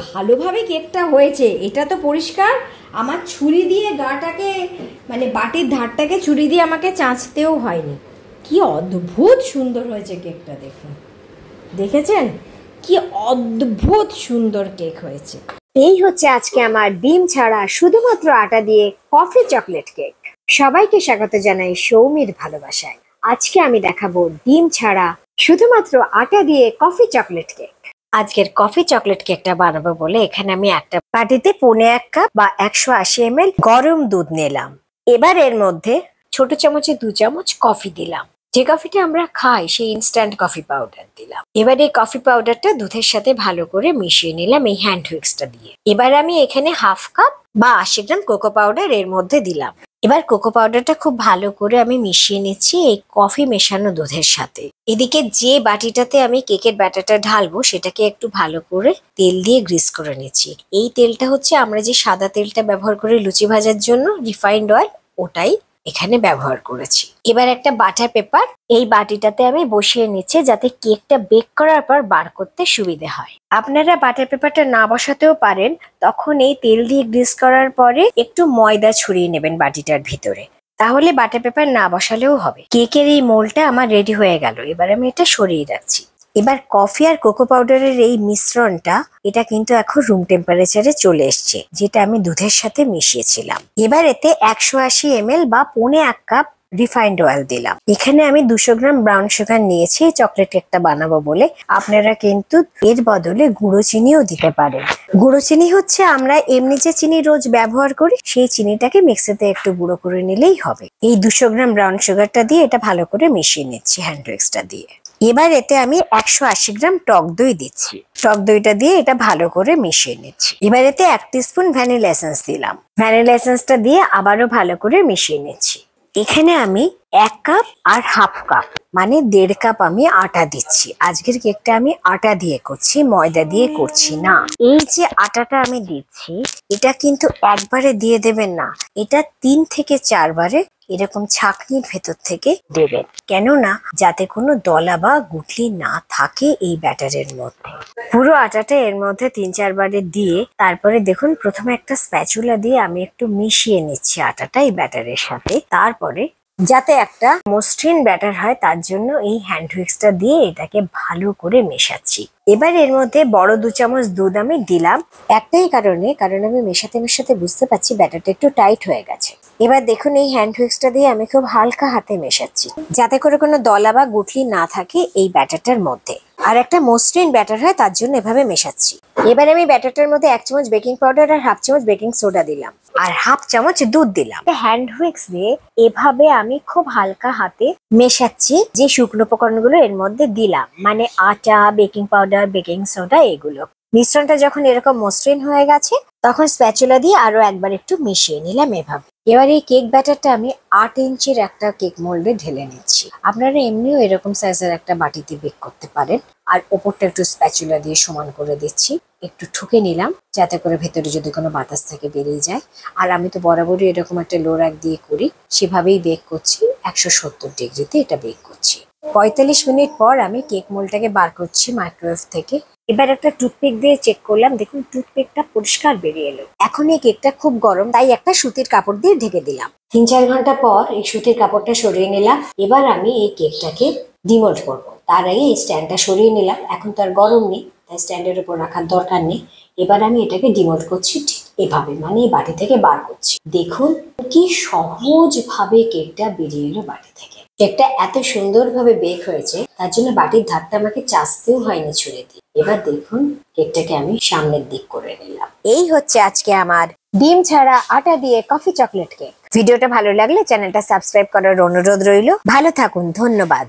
ভালোভাবে কেকটা হয়েছে এটা তো পরিষ্কার। আমার ছুরি দিয়ে গাটাকে মানে বাটির ধারটাকে ছুরি দিয়ে আমাকে চাঁচতেও হয়নি। কি অদ্ভুত সুন্দর হয়েছে কেকটা, দেখুন, দেখেছেন কি অদ্ভুত সুন্দর কেক হয়েছে। এই হচ্ছে আজকে আমার ডিম ছাড়া শুধুমাত্র আটা দিয়ে কফি চকলেট কেক। সবাইকে স্বাগত জানাই সৌমির ভালোবাসায়। আজকে আমি দেখাবো ডিম ছাড়া শুধুমাত্র আটা দিয়ে কফি চকলেট কেক। আজকের কফি চকলেট কেকটা বানাবো বলে এখানে আমি একটা বাটিতে 1.25 কাপ বা 180 ml গরম দুধ নিলাম। এবার এর মধ্যে ছোট চামচে 2 চামচ কফি দিলাম। যে কফিটা আমরা খাই সেই ইনস্ট্যান্ট কফি পাউডার দিলাম। এবার এই কফি পাউডারটা দুধের সাথে ভালো করে মিশিয়ে নিলাম এই হ্যান্ড হুইক্সটা দিয়ে। এবার আমি এখানে 1/2 কাপ বা 80 গ্রাম কোকো পাউডার এর মধ্যে দিলাম। এবার কোকো পাউডারটা খুব ভালো করে আমি মিশিয়ে নিচ্ছি এই কফি মেশানো দুধের সাথে। এদিকে যে বাটিটাতে আমি কেকের ব্যাটারটা ঢালবো সেটাকে একটু ভালো করে তেল দিয়ে গ্রিস করে নিচ্ছি। এই তেলটা হচ্ছে আমরা যে সাদা তেলটা ব্যবহার করি লুচি ভাজার জন্য, রিফাইন্ড অয়েল, ওটাই এখানে ব্যবহার করেছি। এবার একটা বাটার পেপার এই বাটিটাতে আমি বসিয়ে নিচ্ছি যাতে কেকটা বেক করার পর বার করতে সুবিধে হয়। আপনারা বাটার পেপারটা না বসাতেও পারেন। তখন এই তেল দিয়ে গ্রিস করার পরে একটু ময়দা ছড়িয়ে নেবেন বাটিটার ভিতরে, তাহলে বাটার পেপার না বসালেও হবে। কেকের এই মোলটা আমার রেডি হয়ে গেল। এবার আমি এটা সরিয়ে রাখছি। এবার কফি আর কোকো পাউডারের এই মিশ্রণটা এটা কিন্তু এখন রুম টেম্পারেচারে চলে এসছে, যেটা আমি দুধের সাথে মিশিয়েছিলাম। এবার এতে 180 ml বা 1.25 কাপ রিফাইন্ড অয়েল দিলাম। এখানে আমি 200 গ্রাম ব্রাউন সুগার নিয়েছি চকলেট কেকটা বানাবো বলে। আপনারা কিন্তু এর বদলে গুঁড়ো চিনিও দিতে পারেন। গুঁড়ো চিনি হচ্ছে আমরা এমনি যে চিনি রোজ ব্যবহার করি সেই চিনিটাকে মিক্সিতে একটু গুঁড়ো করে নিলেই হবে। এই 200 গ্রাম ব্রাউন সুগারটা দিয়ে এটা ভালো করে মিশিয়ে নিচ্ছি হ্যান্ড উইক্সটা দিয়ে। এবার এতে আমি 180 গ্রাম টক দই দিচ্ছি। টক দইটা দিয়ে এটা ভালো করে মিশিয়ে নিচ্ছি। এবার এতে 1 টিস্পুন ভ্যানিলা এসেন্স দিলাম। ভ্যানিলা এসেন্সটা দিয়ে আবারও ভালো করে মিশিয়ে নিচ্ছি। এখানে আমি 1 কাপ আর 1/2 কাপ মানে 1.5 কাপ আমি আটা দিচ্ছি। আজকের কেকটা আমি আটা দিয়ে করছি, ময়দা দিয়ে করছি না। এই যে আটাটা আমি দিচ্ছি এটা কিন্তু একবারে দিয়ে দেবেন না, এটা 3 থেকে 4 বারে এরকম ছাঁকনির ভেতর থেকে দেবেন, কেননা যাতে কোনো দলা বা গুটলি না থাকে এই ব্যাটারের মধ্যে। পুরো আটাটা এর মধ্যে 3-4 বারে দিয়ে তারপরে দেখুন প্রথমে একটা স্প্যাচুলা দিয়ে আমি একটু মিশিয়ে নিচ্ছি আটাটা এই ব্যাটারের সাথে। তারপরে যাতে একটা মসৃণ ব্যাটার হয় তার জন্য এই হ্যান্ড হুইক্সটা দিয়ে এটাকে ভালো করে মেশাচ্ছি। এবার এর মধ্যে বড় 2 চামচ দুধ আমি দিলাম একটাই কারণে, কারণ আমি মেশাতে মেশাতে বুঝতে পারছি ব্যাটারটা একটু টাইট হয়ে গেছে। এবার দেখুন এই হ্যান্ড হুইক্সটা দিয়ে আমি খুব হালকা হাতে মেশাচ্ছি যাতে করে কোনো দলা বা গুটলি না থাকে এই ব্যাটারটার মধ্যে, আর একটা মসৃণ ব্যাটার হয় তার জন্য এভাবে মেশাচ্ছি। এবার আমি ব্যাটারটার মধ্যে 1 চামচ বেকিং পাউডার আর 1/2 চামচ বেকিং সোডা দিলাম আর 1/2 চামচ দুধ দিলাম। হ্যান্ড হুইক্স দিয়ে এভাবে আমি খুব হালকা হাতে মেশাচ্ছি যে শুকনো উপকরণগুলো এর মধ্যে দিলাম, মানে আটা, বেকিং পাউডার, বেকিং সোডা, এগুলো। মিশ্রণটা যখন এরকম মসৃণ হয়ে গেছে তখন স্প্যাচুলা দিয়ে আরো একবার একটু মিশিয়ে নিলাম এভাবে। এবার এই কেক ব্যাটারটা আমি 8 ইঞ্চির একটা কেক মোল্ডে ঢেলে নিচ্ছি। আপনারা এমনিও এরকম সাইজের একটা বাটিতে বেক করতে পারেন। আর ওপরটা একটু স্প্যাচুলা দিয়ে সমান করে দিচ্ছি, একটু ঠুকে নিলাম যাতে করে ভেতরে যদি কোনো বাতাস থেকে বেরিয়ে যায়। আর আমি তো বরাবরই এরকম একটা লো র্যাক দিয়ে করি, সেভাবেই বেক করছি। 170 ডিগ্রিতে এটা বেক করছি। 45 মিনিট পর আমি কেক মোল্ডটাকে বার করছি মাইক্রোওয়েভ থেকে। এবার একটা টুথপিক দিয়ে চেক করলাম, দেখুন টুথপিকটা পরিষ্কার বেরিয়ে এলো। এখন এই কেকটা খুব গরম, তাই একটা সুতির কাপড় দিয়ে ঢেকে দিলাম। 3-4 ঘন্টা পর এই সুতির কাপড়টা সরিয়ে নিলাম। এবার আমি এই কেকটাকে ডিমোল্ড করবো। তার আগে এই স্ট্যান্ডটা সরিয়ে নিলাম, এখন তো আর গরম নেই তাই স্ট্যান্ডের উপর রাখার দরকার নেই। এবার আমি এটাকে ডিমোল্ড করছি ঠিক এভাবে, মানে এই বাটি থেকে বার করছি। দেখুন কি সহজ ভাবে কেকটা বেরিয়ে এলো বাটি থেকে। কেকটা এত সুন্দরভাবে বেক হয়েছে তার জন্য বাটির ধারটা আমাকে চাচতেও হয়নি ছুঁড়ে দিয়ে। এবার দেখুন কেকটাকে আমি সামনের দিক করে নিলাম। এই হচ্ছে আজকে আমার ডিম ছাড়া আটা দিয়ে কফি চকলেট কেক। ভিডিওটা ভালো লাগলে চ্যানেলটা সাবস্ক্রাইব করার অনুরোধ রইল। ভালো থাকুন, ধন্যবাদ।